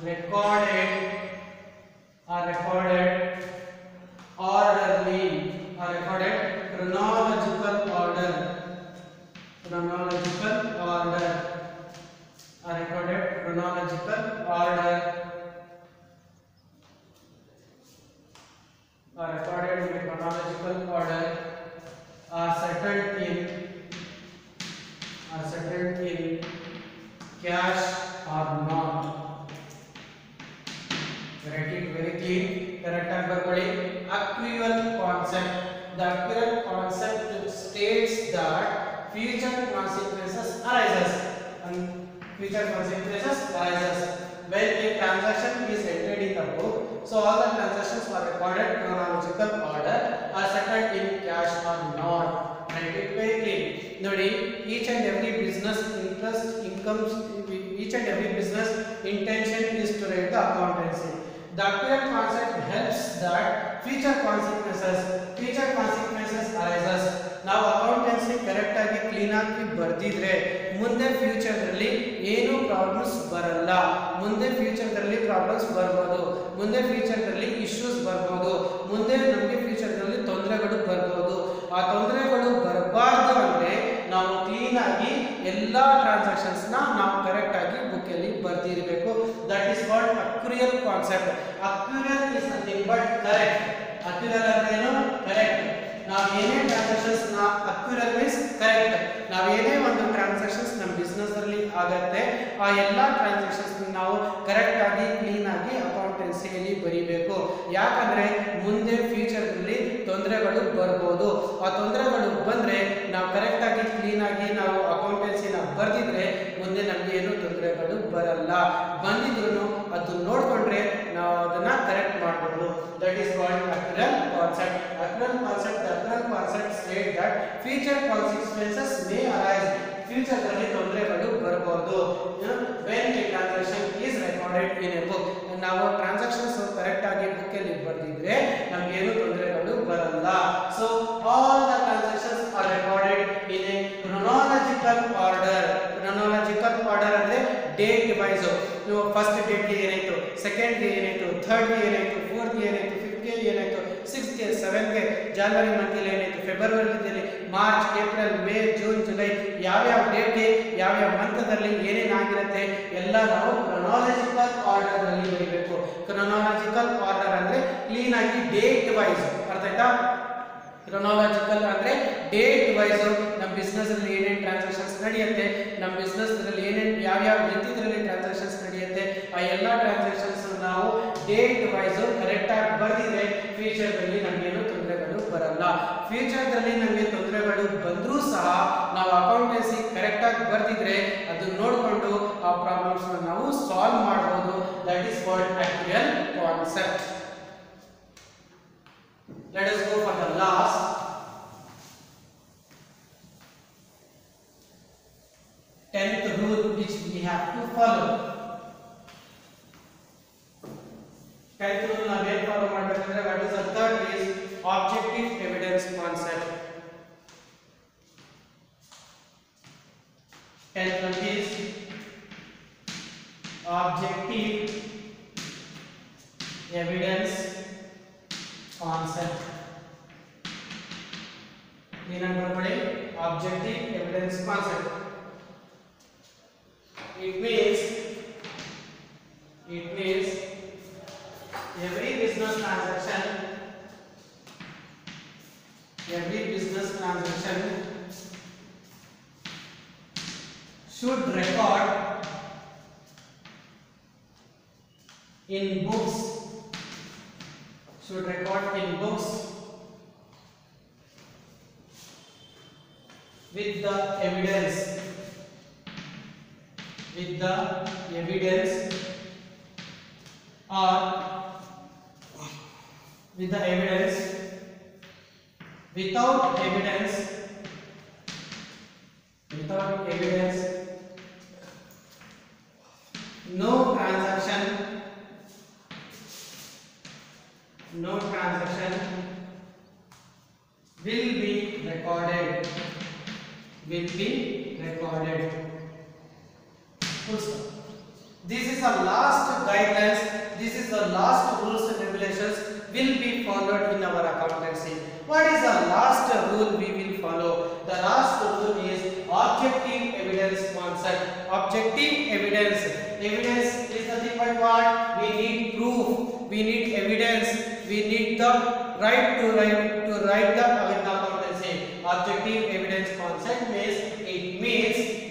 recorded orderly, are recorded chronological order, are recorded chronological order, are recorded in a chronological order, are settled in cash or not. Write it very clean, correct answer body. Accrual concept. The accrual concept states that future consequences arises when a transaction is entered in the book. So all the transactions are recorded chronological order, are settled in cash or not. Write it very clean. Nodi, each and every business intention is to write the accountancy. The accrual concept helps that future consequences arises. ನಾವು accountancy correct ಆಗಿ clean ಆಗಿ ಬರ್ದಿದ್ರೆ ಮುಂದೆ future ದಲ್ಲಿ ಏನು problems ಬರಲ್ಲ. ಮುಂದೆ future ದಲ್ಲಿ problems ಬರ್ಬೋದು, ಮುಂದೆ ಫ್ಯೂಚರ್ ದಲ್ಲಿ ಇಶ್ಯೂಸ್ ಬರ್ಬೋದು, ಮುಂದೆ ನಮಗೆ ಫ್ಯೂಚರ್ ದಲ್ಲಿ ತೊಂದರೆಗಳು ಬರ್ಬೋದು. ಆ ತೊಂದರೆಗಳು ಬರಬಾರ್ದು ಅಂದ್ರೆ ನಾವು ಕ್ಲೀನ್ ಆಗಿ ಎಲ್ಲಾ ಟ್ರಾನ್ಸಾಕ್ಷನ್ಸ್ ನಾವು ಕರೆಕ್ಟ್ ಆಗಿ ಬುಕ್ ಅಲ್ಲಿ ಬರ್ದಿರಬೇಕು. That is what accrual concept. Accrual is nothing but correct. Accrual ಅಂದ್ರೆ ಏನು? ಕರೆಕ್ಟ್. ನಾವು ಏನೇ ಟ್ರಾನ್ಸಾಕ್ಷನ್ಸ್ ಅಕ್ಯುರಲ್ ಮೀನ್ಸ್ ಕರೆಕ್ಟ್. ನಾವು ಏನೇ ಒಂದು ಟ್ರಾನ್ಸಾಕ್ಷನ್ಸ್ ನಮ್ಮ ಬಿಸ್ನೆಸ್ ಅಲ್ಲಿ ಆಗತ್ತೆ ಆ ಎಲ್ಲಾ ಟ್ರಾನ್ಸಾಕ್ಷನ್ಸ್ ನಾವು ಕರೆಕ್ಟ್ ಆಗಿ ಕ್ಲೀನ್ ಆಗಿ ಅಕೌಂಟೆನ್ಸಿಯಲ್ಲಿ ಬರೀಬೇಕು. ಯಾಕಂದ್ರೆ ಮುಂದೆ ಫ್ಯೂಚರ್ ಅಲ್ಲಿ ತೊಂದರೆಗಳು ಬರ್ಬೋದು. ಆ ತೊಂದರೆಗಳು ಬಂದ್ರೆ ನಾವು ಕರೆಕ್ಟ್ ಆಗಿ ಕ್ಲೀನ್ ಆಗಿ ನಾವು ಅಕೌಂಟೆನ್ಸಿನ ಬರ್ದಿದ್ರೆ ಮುಂದೆ ನಮ್ಗೆ ಏನು ತೊಂದರೆಗಳು ಬರಲ್ಲ. ಬಂದಿದ್ರು ಅದು ನೋಡ್ಕೊಂಡ್ರೆ ನಾವು ಅದನ್ನ ಕರೆಕ್ಟ್ ಮಾಡಬಹುದು. That is called accrual concept. Accrual concept state that future consequences may arise. Future ಅಲ್ಲಿ ತೊಂದರೆಗಳು ಬರಬಹುದು. when a transaction is recorded in a book. ನಾವು ಟ್ರಾನ್ಸಾಕ್ಷನ್ಸ್ ಕರೆಕ್ಟ್ ಆಗಿ ಬುಕ್ ಅಲ್ಲಿ ಬರ್ದಿದ್ರೆ ನಮಗೆ ಏನು ತೊಂದರೆಗಳು ಬರಲ್ಲ. So all the transactions are recorded in a chronological order. chronological order ಅಂದ್ರೆ ಡೇಟ್ ವೈಸ್. ನೀವು ಫಸ್ಟ್ ಡೇಟ್ ಗೆ ಏನಾಯ್ತು, ಸೆಕೆಂಡ್ ಗೆ ಏನಾಯ್ತು, ಥರ್ಡ್ ಗೆ ಏನಾಯ್ತು, ಫೋರ್ತ್ ಗೆ ಏನಾಯ್ತು, ಫಿಫ್ತ್ ಗೆ ಏನಾಯ್ತು, ಸಿಕ್ಸ್ತ್ ಗೆ, ಸೆವೆಂತ್ ಗೆ, ಜನವರಿ ಮಂತ್ ಅಲ್ಲಿ ಏನಾಯ್ತು, February March, April, May, June, July ಯಾವ್ಯಾವ ಡೇಟ್ ಗೆ ಯಾವ್ಯಾವ ಮಂತದಲ್ಲಿ ಏನೇನಾಗಿರುತ್ತೆ ಎಲ್ಲ ನಾವು ಕ್ರೊನಾಲಜಿಕಲ್ ಆರ್ಡರ್ ಅಲ್ಲಿ ಬರೀಬೇಕು. ಕ್ರೊನಾಲಜಿಕಲ್ ಆರ್ಡರ್ ಅಂದ್ರೆ ಕ್ಲೀನ್ ಆಗಿ ಡೇಟ್ ವೈಸ್. ಅರ್ಥ ಆಯ್ತಾ? ಕ್ರೊನಾಲಜಿಕಲ್ ಅಂದ್ರೆ ಡೇಟ್ ವೈಸ್ ನಮ್ಮ ಬಿಸ್ನೆಸ್ ಅಲ್ಲಿ ಏನೇನು ಟ್ರಾನ್ಸಾಕ್ಷನ್ಸ್ ನಡೆಯುತ್ತೆ, ನಮ್ಮ ಬಿಸ್ನೆಸ್ ಅಲ್ಲಿ ಏನೇನು ಯಾವ್ಯಾವ ರೀತಿಯಲ್ಲಿ ಟ್ರಾನ್ಸಾಕ್ಷನ್ಸ್ ನಡೆಯುತ್ತೆ ಆ ಎಲ್ಲ ಟ್ರಾನ್ಸಾಕ್ಷನ್ಸ್ ನಾವು ಡೇಟ್ ವೈಸ್ ಕರೆಕ್ಟ್ ಆಗಿ ಬರ್ದಿದ್ರೆ ಫ್ಯೂಚರ್ ದಲ್ಲಿ ನಮಗೇನು ತೊಂದರೆಗಳು ಬರಲ್ಲ. ಫ್ಯೂಚರ್ ದಲ್ಲಿ ನಮಗೆ ತೊಂದರೆಗಳು ಬಂದರೂ ಸಹ ನಾವು ಅಕೌಂಟೆನ್ಸಿ ಕರೆಕ್ಟ್ ಆಗಿ ಬರ್ದಿದ್ರೆ ಅದನ್ನ ನೋಡಿಕೊಂಡು ಆ ಪ್ರಾಬ್ಲಮ್ಸ್ ನಾವು ಸಾಲ್ವ್ ಮಾಡಬಹುದು. That is called accrual concept. Let us go for the last. Tenth rule which we have to follow. Tenth rule ನಾವು ಏನು ಫಾಲೋ ಮಾಡಬೇಕಂದ್ರೆ what is the third is objective evidence concept. Tenth one is objective evidence concept. Objective evidence concept. It means every business transaction should record in books. With the evidence or with the evidence. Without evidence no transaction no transaction will be recorded. Will be recorded. Full stop. This is the last guidelines. This is the last rules and regulations will be followed in our accountancy. What is the last rule we will follow? The last rule is objective evidence concept. Objective evidence. Evidence is nothing but what? We need proof. We need evidence. We need the right to write the accountancy. Objective evidence concept means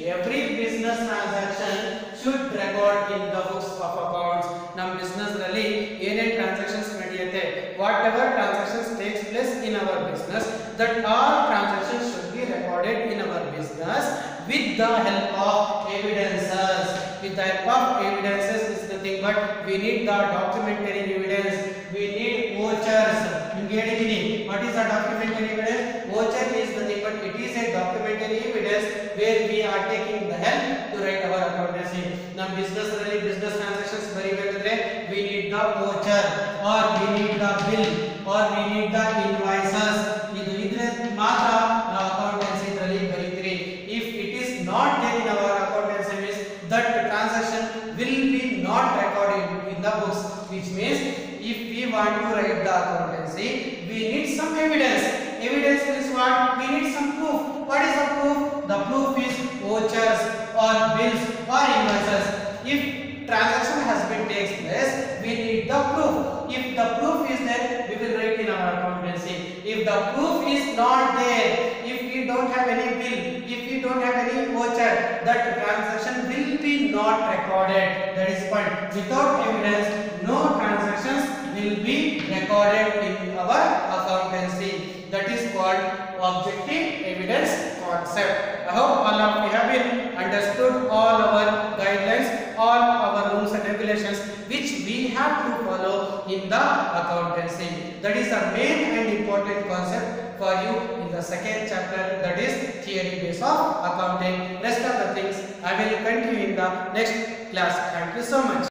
every business transaction should record in the books of accounts. Nam business rally any transactions nadiyate, whatever transactions takes place in our business, that all transactions should be recorded in our business with the help of evidences. With the help of evidences is nothing but we need the documentary evidence. We need vouchers. What is a documentary evidence? Voucher is nothing but it is a documentary evidence where we are taking the help to write our accountancy. Now business really business transactions we need the voucher or we need the bill or we need the invoices. Accountancy if it is not there in our accountancy means that transaction will be not recorded in the books, which means if we want to write the accountancy we need some evidence. Evidence is what? We need some proof. What is the proof? The proof is vouchers or bills or invoices. If transaction has been takes place, we need the proof. If the proof is there, we will write in our accountancy. If the proof is not there, if we don't have any bill, if we don't have any voucher, that transaction will be not recorded. That is point. Without evidence, no transactions will be recorded in our accountancy. That is called objective evidence concept. I hope all of you have been understood all our guidelines, all our rules and regulations which we have to follow in the accountancy. That is the main and important concept for you in the second chapter, that is theory base of accounting. Rest of the things I will continue in the next class. Thank you so much.